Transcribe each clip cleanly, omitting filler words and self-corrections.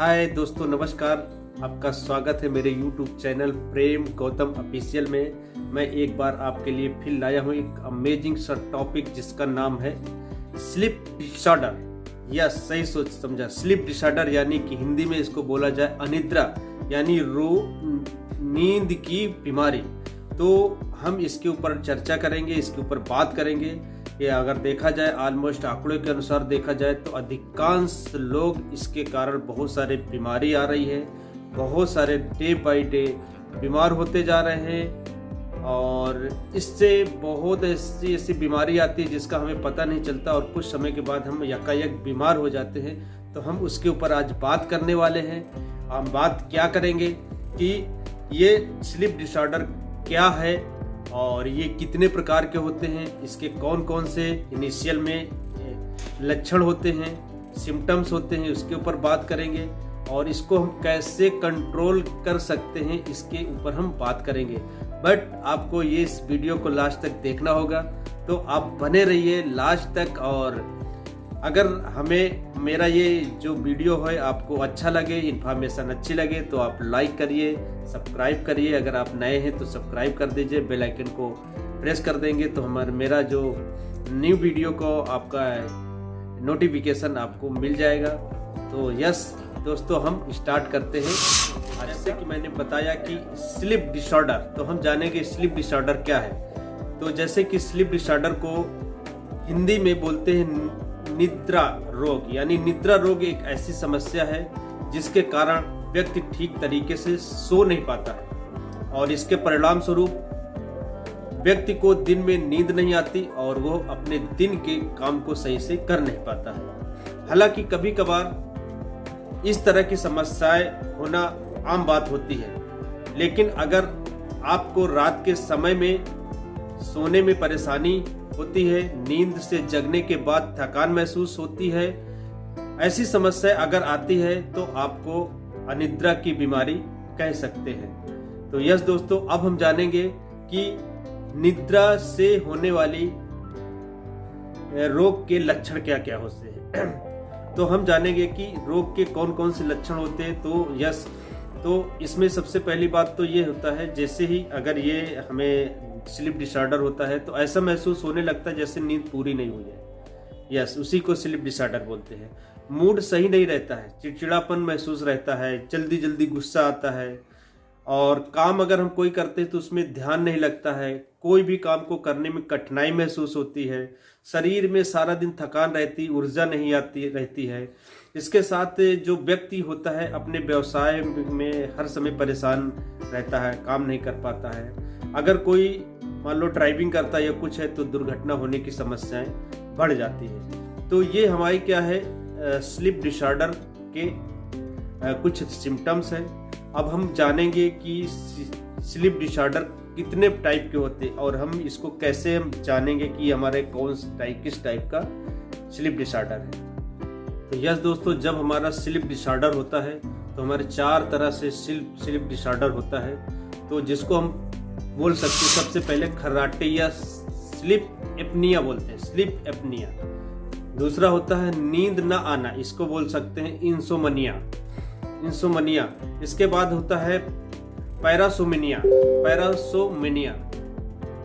हाय दोस्तों, नमस्कार। आपका स्वागत है मेरे YouTube चैनल प्रेम गौतम ऑफिशियल में। मैं एक बार आपके लिए फिर लाया हूँ एक अमेजिंग सा टॉपिक जिसका नाम है स्लीप डिसऑर्डर। या सही सोच समझा, स्लीप डिसऑर्डर यानी कि हिंदी में इसको बोला जाए अनिद्रा यानी नींद की बीमारी। तो हम इसके ऊपर चर्चा करेंगे, इसके ऊपर बात करेंगे। ये अगर देखा जाए ऑलमोस्ट आंकड़ों के अनुसार देखा जाए तो अधिकांश लोग इसके कारण बहुत सारे बीमारी आ रही है, बहुत सारे डे बाय डे बीमार होते जा रहे हैं और इससे बहुत ऐसी बीमारी आती है जिसका हमें पता नहीं चलता और कुछ समय के बाद हम यकायक बीमार हो जाते हैं। तो हम उसके ऊपर आज बात करने वाले हैं। हम बात क्या करेंगे कि ये स्लीप डिसऑर्डर क्या है और ये कितने प्रकार के होते हैं, इसके कौन कौन से इनिशियल में लक्षण होते हैं, सिम्टम्स होते हैं, उसके ऊपर बात करेंगे और इसको हम कैसे कंट्रोल कर सकते हैं इसके ऊपर हम बात करेंगे। बट आपको ये इस वीडियो को लास्ट तक देखना होगा, तो आप बने रहिए लास्ट तक। और अगर हमें मेरा ये जो वीडियो है आपको अच्छा लगे, इन्फॉर्मेशन अच्छी लगे तो आप लाइक करिए, सब्सक्राइब करिए। अगर आप नए हैं तो सब्सक्राइब कर दीजिए, बेल आइकन को प्रेस कर देंगे तो मेरा जो न्यू वीडियो को आपका नोटिफिकेशन आपको मिल जाएगा। तो यस दोस्तों, हम स्टार्ट करते हैं। जैसे कि मैंने बताया कि स्लीप डिसऑर्डर, तो हम जानेंगे स्लीप डिसऑर्डर क्या है। तो जैसे कि स्लीप डिसऑर्डर को हिंदी में बोलते हैं निद्रा रोग। यानी निद्रा रोग एक ऐसी समस्या है जिसके कारण व्यक्ति ठीक तरीके से सो नहीं पाता है और इसके परिणाम स्वरूप व्यक्ति को दिन में नींद नहीं आती और वो अपने दिन के काम को सही से कर नहीं पाता है। हालांकि कभी कभार इस तरह की समस्याएं होना आम बात होती है, लेकिन अगर आपको रात के समय में सोने में परेशानी होती है, नींद से जगने के बाद थकान महसूस होती है, ऐसी समस्या अगर आती है तो आपको अनिद्रा की बीमारी कह सकते हैं। तो यस दोस्तों, अब हम जानेंगे कि निद्रा से होने वाली रोग के लक्षण क्या क्या होते हैं। तो हम जानेंगे कि रोग के कौन कौन से लक्षण होते हैं। तो यस, तो इसमें सबसे पहली बात तो ये होता है, जैसे ही अगर ये हमें स्लीप डिसऑर्डर होता है तो ऐसा महसूस होने लगता है जैसे नींद पूरी नहीं हुई है। यस, उसी को स्लीप डिसऑर्डर बोलते हैं। मूड सही नहीं रहता है, चिड़चिड़ापन महसूस रहता है, जल्दी जल्दी गुस्सा आता है और काम अगर हम कोई करते हैं तो उसमें ध्यान नहीं लगता है, कोई भी काम को करने में कठिनाई महसूस होती है, शरीर में सारा दिन थकान रहती, ऊर्जा नहीं आती रहती है। इसके साथ जो व्यक्ति होता है अपने व्यवसाय में हर समय परेशान रहता है, काम नहीं कर पाता है। अगर कोई मान लो ड्राइविंग करता है या कुछ है तो दुर्घटना होने की समस्याएं बढ़ जाती है। तो ये हमारी क्या है स्लीप डिसऑर्डर के कुछ सिम्टम्स हैं। अब हम जानेंगे कि स्लीप डिसऑर्डर कितने टाइप के होते हैं और हम इसको कैसे हम जानेंगे कि हमारे किस टाइप का स्लीप डिसऑर्डर है। तो यस दोस्तों, जब हमारा स्लीप डिसऑर्डर होता है तो हमारे 4 तरह से स्लीप डिसऑर्डर होता है। तो जिसको हम बोल सकते हैं सबसे पहले खर्राटे या स्लीप एपनिया बोलते हैं, स्लीप एपनिया। दूसरा होता है नींद न आना, इसको बोल सकते हैं इंसोमनिया। इसके बाद होता है पैरासोमेनिया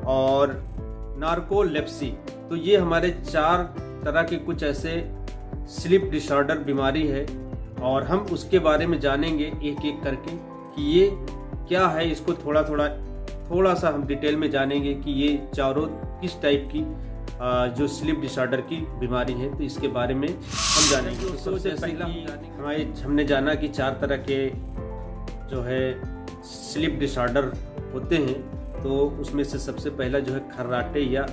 और नार्कोलेप्सी। तो ये हमारे 4 तरह के कुछ ऐसे स्लीप डिसऑर्डर बीमारी है और हम उसके बारे में जानेंगे एक एक करके कि ये क्या है। इसको थोड़ा सा हम डिटेल में जानेंगे कि ये चारों किस टाइप की जो स्लीप डिसऑर्डर की बीमारी है, तो इसके बारे में हम जानेंगे। तो सबसे पहला हमने जाना कि 4 तरह के जो है स्लीप डिसऑर्डर होते हैं। तो उसमें से सबसे पहला जो है खर्राटे या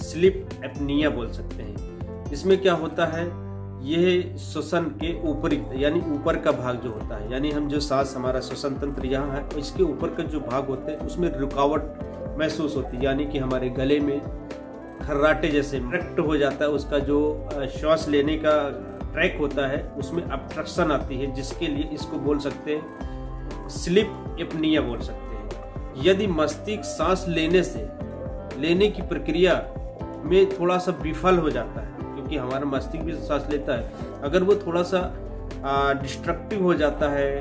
स्लीप एपनिया बोल सकते हैं। इसमें क्या होता है, यह श्वसन के ऊपरी यानी ऊपर का भाग जो होता है, यानी हम जो सांस हमारा श्वसन तंत्र यहाँ है, इसके ऊपर का जो भाग होता है उसमें रुकावट महसूस होती है। यानी कि हमारे गले में खर्राटे जैसे ट्रैक्ट हो जाता है, उसका जो श्वास लेने का ट्रैक होता है उसमें ऑब्स्ट्रक्शन आती है, जिसके लिए इसको बोल सकते हैं स्लीप एपनिया बोल सकते हैं। यदि मस्तिष्क सांस लेने की प्रक्रिया में थोड़ा सा विफल हो जाता है, क्योंकि हमारा मस्तिष्क भी सांस लेता है, अगर वो थोड़ा सा डिस्ट्रक्टिव हो जाता है,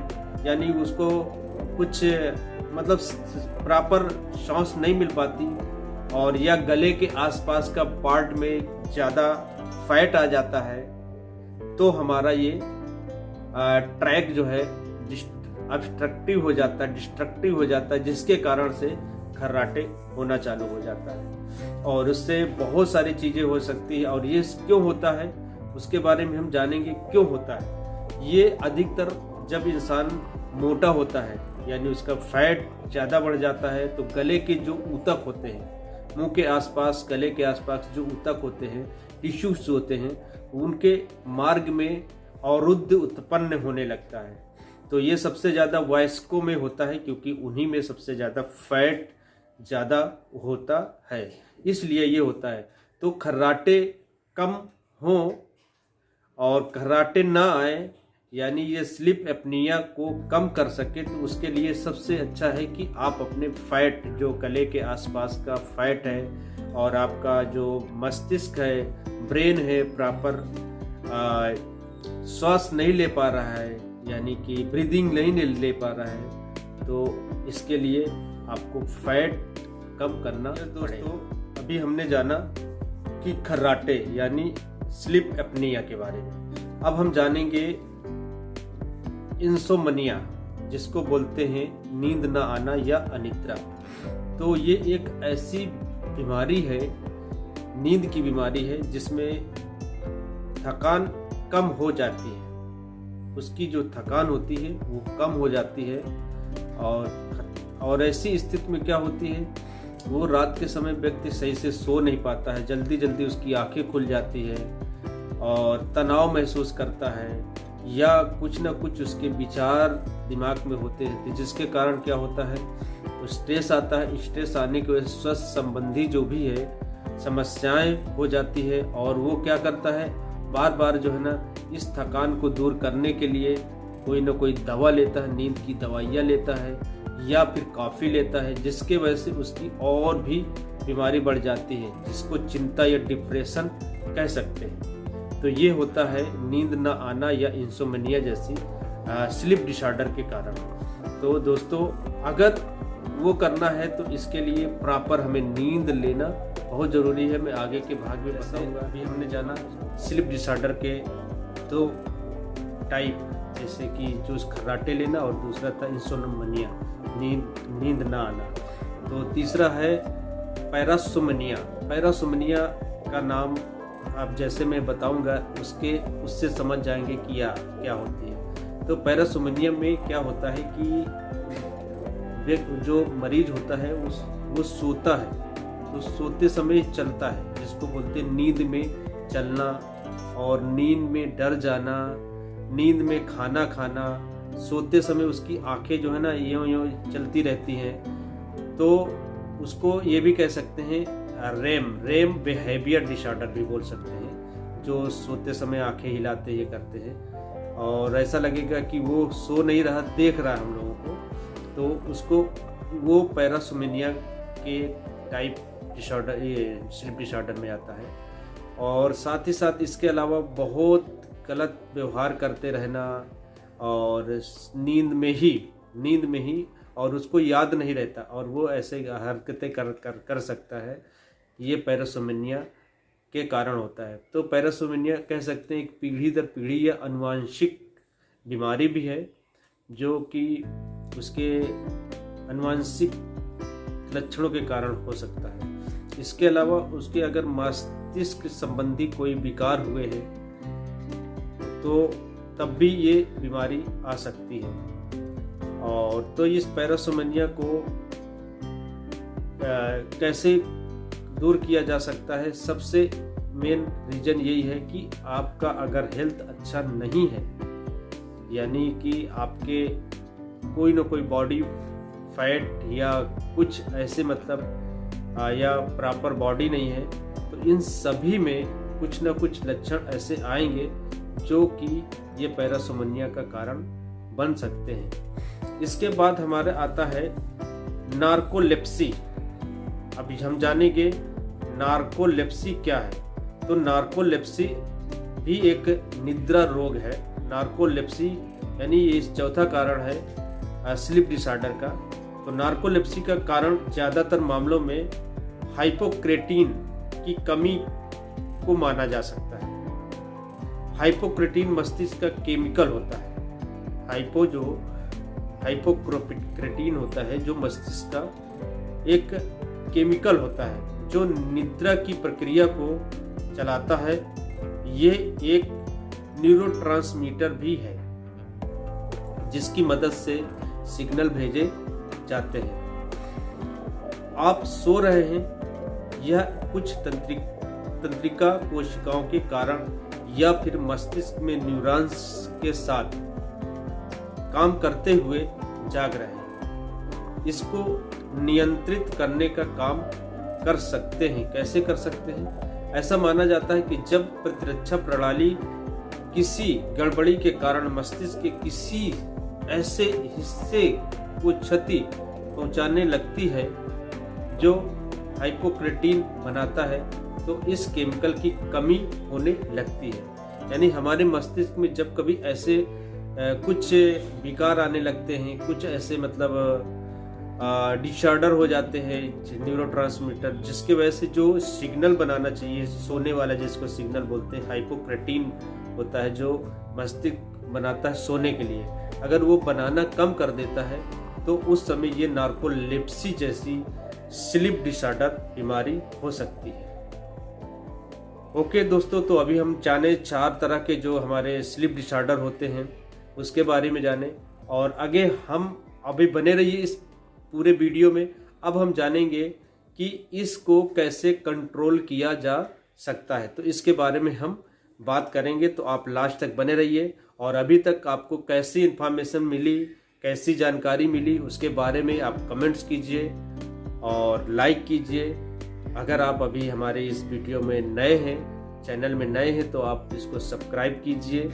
यानी उसको कुछ मतलब प्रॉपर सांस नहीं मिल पाती, और या गले के आसपास का पार्ट में ज़्यादा फैट आ जाता है, तो हमारा ये ट्रैक जो है डिस्ट्रक्टिव हो जाता है, जिसके कारण से खर्राटे होना चालू हो जाता है। और उससे बहुत सारी चीज़ें हो सकती है, और ये क्यों होता है उसके बारे में हम जानेंगे क्यों होता है। ये अधिकतर जब इंसान मोटा होता है, यानी उसका फैट ज़्यादा बढ़ जाता है, तो गले के जो ऊतक होते हैं, मुंह के आसपास, गले के आसपास जो ऊतक होते हैं, टिश्यूज होते हैं, उनके मार्ग में अवरुद्ध उत्पन्न होने लगता है। तो ये सबसे ज़्यादा वयस्कों में होता है, क्योंकि उन्हीं में सबसे ज़्यादा फैट ज़्यादा होता है, इसलिए ये होता है। तो खर्राटे कम हों और खर्राटे ना आए, यानी ये स्लीप एपनिया को कम कर सके, तो उसके लिए सबसे अच्छा है कि आप अपने फैट, जो गले के आसपास का फैट है, और आपका जो मस्तिष्क है, ब्रेन है, प्रॉपर श्वास नहीं ले पा रहा है, यानी कि ब्रीदिंग नहीं ले पा रहा है, तो इसके लिए आपको फैट कम करना पड़ेगा। अभी हमने जाना कि खर्राटे यानी स्लीप एपनिया के बारे में। अब हम जानेंगे इंसोमनिया, जिसको बोलते हैं नींद न आना या अनिद्रा। तो ये एक ऐसी बीमारी है, नींद की बीमारी है, जिसमें थकान कम हो जाती है, उसकी जो थकान होती है वो कम हो जाती है। और ऐसी स्थिति में क्या होती है, वो रात के समय व्यक्ति सही से सो नहीं पाता है, जल्दी जल्दी उसकी आंखें खुल जाती है और तनाव महसूस करता है, या कुछ ना कुछ उसके विचार दिमाग में होते रहते हैं, जिसके कारण क्या होता है, स्ट्रेस आता है। स्ट्रेस आने की वजह से स्वास्थ्य संबंधी जो भी है समस्याएं हो जाती है, और वो क्या करता है, बार बार जो है ना इस थकान को दूर करने के लिए कोई ना कोई दवा लेता है, नींद की दवाइयाँ लेता है, या फिर कॉफ़ी लेता है, जिसके वजह से उसकी और भी बीमारी बढ़ जाती है, जिसको चिंता या डिप्रेशन कह सकते हैं। तो ये होता है नींद न आना या इंसोमनिया जैसी स्लीप डिसऑर्डर के कारण। तो दोस्तों, अगर वो करना है तो इसके लिए प्रॉपर हमें नींद लेना बहुत ज़रूरी है। मैं आगे के भाग में बताऊंगा। अभी हमने जाना स्लीप डिसऑर्डर के दो टाइप, जैसे कि जो खर्राटे लेना और दूसरा था इंसोमनिया, नींद ना आना। तो तीसरा है पैरासोमनिया। पैरासोमनिया का नाम अब जैसे मैं बताऊंगा उससे समझ जाएंगे कि क्या होती है। तो पैरासोमनिया में क्या होता है कि जो मरीज होता है वो सोता है, तो सोते समय चलता है, जिसको बोलते हैं नींद में चलना, और नींद में डर जाना, नींद में खाना खाना, सोते समय उसकी आंखें जो है ना यूं चलती रहती हैं। तो उसको ये भी कह सकते हैं रेम बिहेवियर डिसऑर्डर भी बोल सकते हैं, जो सोते समय आंखें हिलाते ये करते हैं, और ऐसा लगेगा कि वो सो नहीं रहा, देख रहा है हम लोगों को, तो उसको वो पैरासोमनिया के टाइप डिसऑर्डर, ये स्लीप डिसऑर्डर में आता है। और साथ ही साथ इसके अलावा बहुत गलत व्यवहार करते रहना, और नींद में ही और उसको याद नहीं रहता, और वो ऐसे हरकतें कर सकता है, ये पैरासोमनिया के कारण होता है। तो पैरासोमनिया कह सकते हैं एक पीढ़ी दर पीढ़ी या अनुवांशिक बीमारी भी है, जो कि उसके अनुवांशिक लक्षणों के कारण हो सकता है। इसके अलावा उसके अगर मस्तिष्क संबंधी कोई विकार हुए हैं तो तब भी ये बीमारी आ सकती है। और तो इस पैरासोमनिया को कैसे दूर किया जा सकता है, सबसे मेन रीजन यही है कि आपका अगर हेल्थ अच्छा नहीं है, यानी कि आपके कोई ना कोई बॉडी फैट या कुछ ऐसे मतलब या प्रॉपर बॉडी नहीं है, तो इन सभी में कुछ ना कुछ लक्षण ऐसे आएंगे जो कि ये पैरासोमनिया का कारण बन सकते हैं। इसके बाद हमारे आता है नार्कोलेप्सी। अभी हम जानेंगे नार्कोलेप्सी क्या है। तो नार्कोलेप्सी भी एक निद्रा रोग है, नार्कोलेप्सी, यानी ये चौथा कारण है स्लीप डिसऑर्डर का। तो नार्कोलेप्सी का कारण ज़्यादातर मामलों में हाइपोक्रेटिन की कमी को माना जा सकता है। हाइपोक्रेटिन मस्तिष्क का केमिकल होता है। हाइपोक्रेटिन होता है जो मस्तिष्क का एक केमिकल होता है जो निद्रा की प्रक्रिया को चलाता है। ये एक न्यूरोट्रांसमीटर भी है जिसकी मदद से सिग्नल भेजे जाते हैं। आप सो रहे हैं, यह कुछ तंत्रिका कोशिकाओं के कारण या फिर मस्तिष्क में न्यूरॉन्स के साथ काम करते हुए जाग रहे हैं। इसको नियंत्रित करने का काम कर सकते हैं। कैसे कर सकते हैं? ऐसा माना जाता है कि जब प्रतिरक्षा प्रणाली किसी गड़बड़ी के कारण मस्तिष्क के किसी ऐसे हिस्से को क्षति पहुंचाने लगती है जो हाइपोक्रेटिन बनाता है, तो इस केमिकल की कमी होने लगती है। यानी हमारे मस्तिष्क में जब कभी ऐसे कुछ विकार आने लगते हैं, कुछ ऐसे मतलब डिसऑर्डर हो जाते हैं न्यूरोट्रांसमीटर, जिसके वजह से जो सिग्नल बनाना चाहिए सोने वाला, जिसको सिग्नल बोलते हैं, हाइपोक्रेटिन होता है जो मस्तिष्क बनाता है सोने के लिए, अगर वो बनाना कम कर देता है तो उस समय ये नार्कोलेप्सी जैसी स्लीप डिसऑर्डर बीमारी हो सकती है। ओके दोस्तों, तो अभी हम जाने 4 तरह के जो हमारे स्लीप डिसऑर्डर होते हैं उसके बारे में जाने, और आगे हम अभी बने रहिए इस पूरे वीडियो में। अब हम जानेंगे कि इसको कैसे कंट्रोल किया जा सकता है, तो इसके बारे में हम बात करेंगे। तो आप लास्ट तक बने रहिए, और अभी तक आपको कैसी इन्फॉर्मेशन मिली, कैसी जानकारी मिली, उसके बारे में आप कमेंट्स कीजिए और लाइक कीजिए। अगर आप अभी हमारे इस वीडियो में नए हैं, चैनल में नए हैं, तो आप इसको सब्सक्राइब कीजिए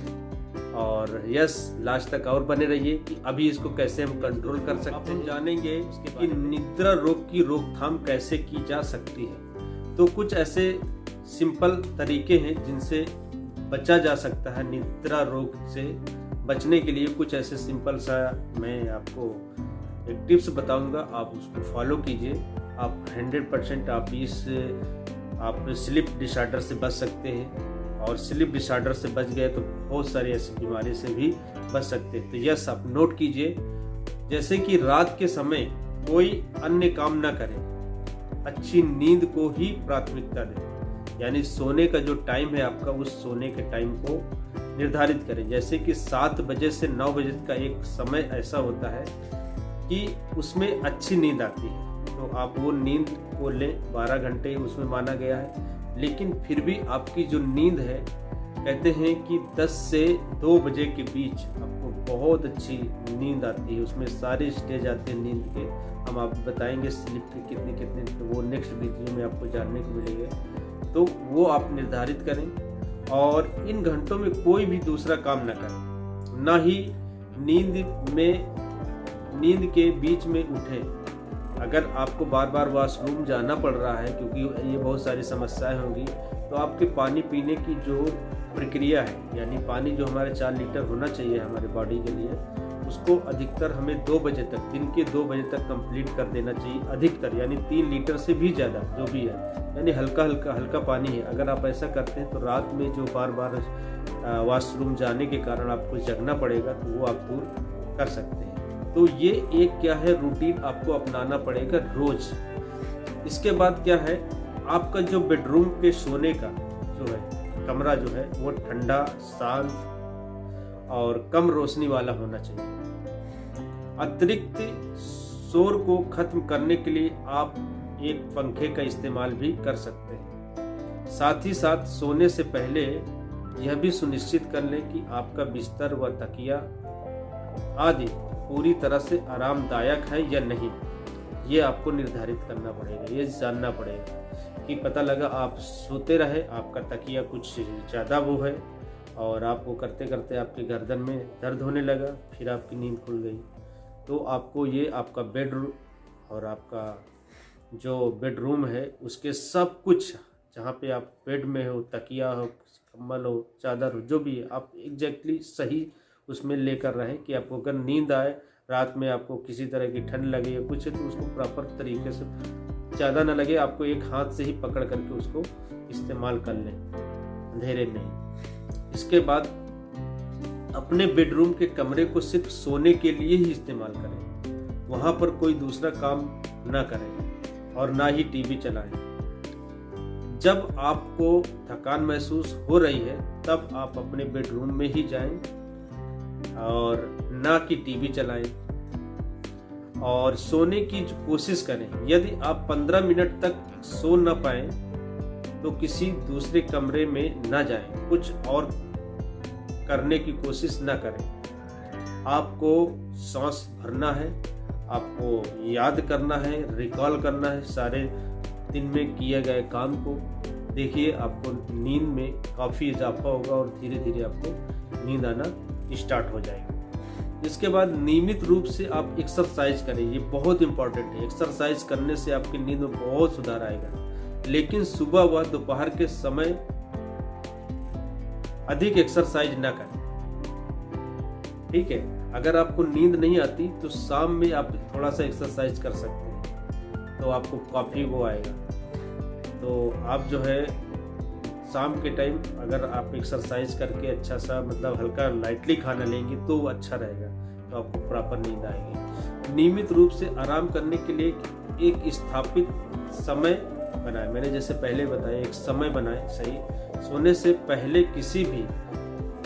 और लास्ट तक और बने रहिए कि अभी इसको कैसे हम कंट्रोल कर सकते हैं। हम जानेंगे कि निद्रा रोग की रोकथाम कैसे की जा सकती है। तो कुछ ऐसे सिंपल तरीके हैं जिनसे बचा जा सकता है। निद्रा रोग से बचने के लिए कुछ ऐसे सिंपल सा मैं आपको एक टिप्स बताऊंगा, आप उसको फॉलो कीजिए। आप 100% आप स्लीप डिसऑर्डर से बच सकते हैं, और स्लीप डिसऑर्डर से बच गए तो बहुत सारी ऐसी बीमारी से भी बच सकते हैं। तो आप नोट कीजिए, जैसे कि रात के समय कोई अन्य काम ना करें, अच्छी नींद को ही प्राथमिकता दें। यानी सोने का जो टाइम है आपका, उस सोने के टाइम को निर्धारित करें। जैसे कि 7 बजे से 9 बजे का एक समय ऐसा होता है कि उसमें अच्छी नींद आती है, तो आप वो नींद को लें। 12 घंटे उसमें माना गया है, लेकिन फिर भी आपकी जो नींद है, कहते हैं कि 10 से 2 बजे के बीच आपको बहुत अच्छी नींद आती है। उसमें सारे स्टेज आते हैं नींद के, हम आपको बताएंगे स्लीप के कितने, तो वो नेक्स्ट वीडियो में आपको जानने को मिलेगा। तो वो आप निर्धारित करें, और इन घंटों में कोई भी दूसरा काम ना करें, ना ही नींद के बीच में उठें। अगर आपको बार बार वॉशरूम जाना पड़ रहा है, क्योंकि ये बहुत सारी समस्याएं होंगी, तो आपके पानी पीने की जो प्रक्रिया है, यानी पानी जो हमारे 4 लीटर होना चाहिए हमारे बॉडी के लिए, उसको अधिकतर हमें 2 बजे तक, दिन के 2 बजे तक कंप्लीट कर देना चाहिए अधिकतर, यानी 3 लीटर से भी ज़्यादा जो भी है, यानी हल्का पानी है। अगर आप ऐसा करते हैं तो रात में जो बार बार वॉशरूम जाने के कारण आपको जगना पड़ेगा, तो वो आप दूर कर सकते हैं। तो ये एक क्या है, रूटीन आपको अपनाना पड़ेगा रोज। इसके बाद क्या है, आपका जो बेडरूम के सोने का जो है कमरा जो है, वो ठंडा, शांत और कम रोशनी वाला होना चाहिए। अतिरिक्त शोर को खत्म करने के लिए आप एक पंखे का इस्तेमाल भी कर सकते हैं। साथ ही साथ सोने से पहले यह भी सुनिश्चित कर लें कि आपका बिस्तर व तकिया आदि पूरी तरह से आरामदायक है या नहीं। ये आपको निर्धारित करना पड़ेगा, ये जानना पड़ेगा कि पता लगा आप सोते रहे, आपका तकिया कुछ ज़्यादा वो है, और आप वो करते करते आपके गर्दन में दर्द होने लगा, फिर आपकी नींद खुल गई। तो आपको ये आपका बेडरूम और आपका जो बेडरूम है उसके सब कुछ, जहाँ पे आप बेड में हो, तकिया हो, कंबल हो, चादर हो, जो भी है आप एग्जैक्टली सही उसमें लेकर रहें कि आपको अगर नींद आए, रात में आपको किसी तरह की ठंड लगे या कुछ है, तो उसको प्रॉपर तरीके से, ज़्यादा ना लगे, आपको एक हाथ से ही पकड़ करके उसको इस्तेमाल कर लें, अंधेरे में ही। इसके बाद अपने बेडरूम के कमरे को सिर्फ सोने के लिए ही इस्तेमाल करें, वहाँ पर कोई दूसरा काम ना करें और ना ही टीवी चलाएं। जब आपको थकान महसूस हो रही है तब आप अपने बेडरूम में ही जाएं और ना कि टीवी चलाएं और सोने की कोशिश करें। यदि आप 15 मिनट तक सो न पाएं तो किसी दूसरे कमरे में ना जाएं, कुछ और करने की कोशिश ना करें। आपको सांस भरना है, आपको याद करना है, रिकॉल करना है सारे दिन में किए गए काम को। देखिए आपको नींद में काफ़ी इजाफा होगा और धीरे धीरे आपको नींद आना स्टार्ट हो जाएगी। इसके बाद नियमित रूप से आप एक्सरसाइज करें, ये बहुत इंपॉर्टेंट है। एक्सरसाइज करने से आपकी नींद में बहुत सुधार आएगा, लेकिन सुबह व दोपहर के समय अधिक एक्सरसाइज ना करें, ठीक है। अगर आपको नींद नहीं आती तो शाम में आप थोड़ा सा एक्सरसाइज कर सकते हैं, तो आपको काफ़ी वो आएगा। तो आप जो है शाम के टाइम अगर आप एक्सरसाइज करके अच्छा सा मतलब हल्का लाइटली खाना लेंगे तो अच्छा रहेगा, तो आपको प्रॉपर नींद आएगी। नियमित रूप से आराम करने के लिए एक स्थापित समय बनाएं। मैंने जैसे पहले बताया, एक समय बनाएं सही। सोने से पहले किसी भी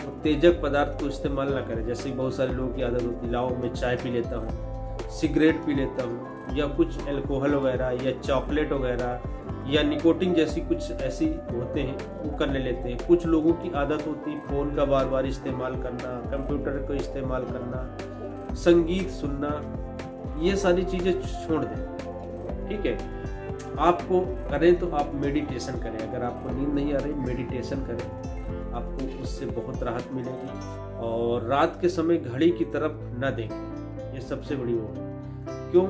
उत्तेजक पदार्थ को इस्तेमाल ना करें। जैसे बहुत सारे लोगों की आदत होती है, लाओ मैं चाय पी लेता हूँ, सिगरेट पी लेता हूँ, या कुछ अल्कोहल वगैरह या चॉकलेट वगैरह या निकोटिन जैसी कुछ ऐसी होते हैं वो करने लेते हैं। कुछ लोगों की आदत होती है फ़ोन का बार बार इस्तेमाल करना, कंप्यूटर को इस्तेमाल करना, संगीत सुनना, ये सारी चीज़ें छोड़ दें, ठीक है। आपको करें तो आप मेडिटेशन करें। अगर आपको नींद नहीं आ रही, मेडिटेशन करें, आपको उससे बहुत राहत मिलेगी। और रात के समय घड़ी की तरफ न देखें, ये सबसे बड़ी वो है। क्यों?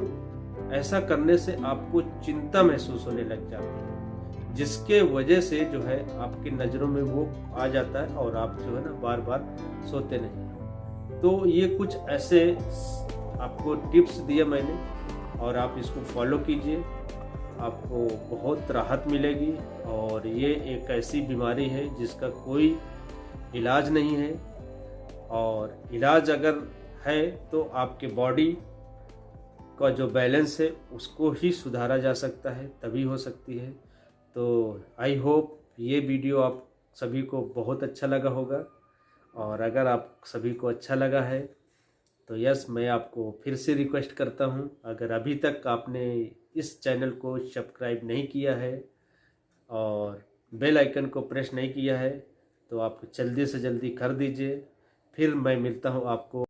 ऐसा करने से आपको चिंता महसूस होने लग जाती है, जिसके वजह से जो है आपकी नज़रों में वो आ जाता है और आप जो है ना बार बार सोते नहीं। तो ये कुछ ऐसे आपको टिप्स दिए मैंने और आप इसको फॉलो कीजिए, आपको बहुत राहत मिलेगी। और ये एक ऐसी बीमारी है जिसका कोई इलाज नहीं है, और इलाज अगर है तो आपके बॉडी का जो बैलेंस है उसको ही सुधारा जा सकता है, तभी हो सकती है। तो आई होप ये वीडियो आप सभी को बहुत अच्छा लगा होगा, और अगर आप सभी को अच्छा लगा है तो यस, मैं आपको फिर से रिक्वेस्ट करता हूँ, अगर अभी तक आपने इस चैनल को सब्सक्राइब नहीं किया है और बेल आइकन को प्रेस नहीं किया है तो आप जल्दी से जल्दी कर दीजिए। फिर मैं मिलता हूँ आपको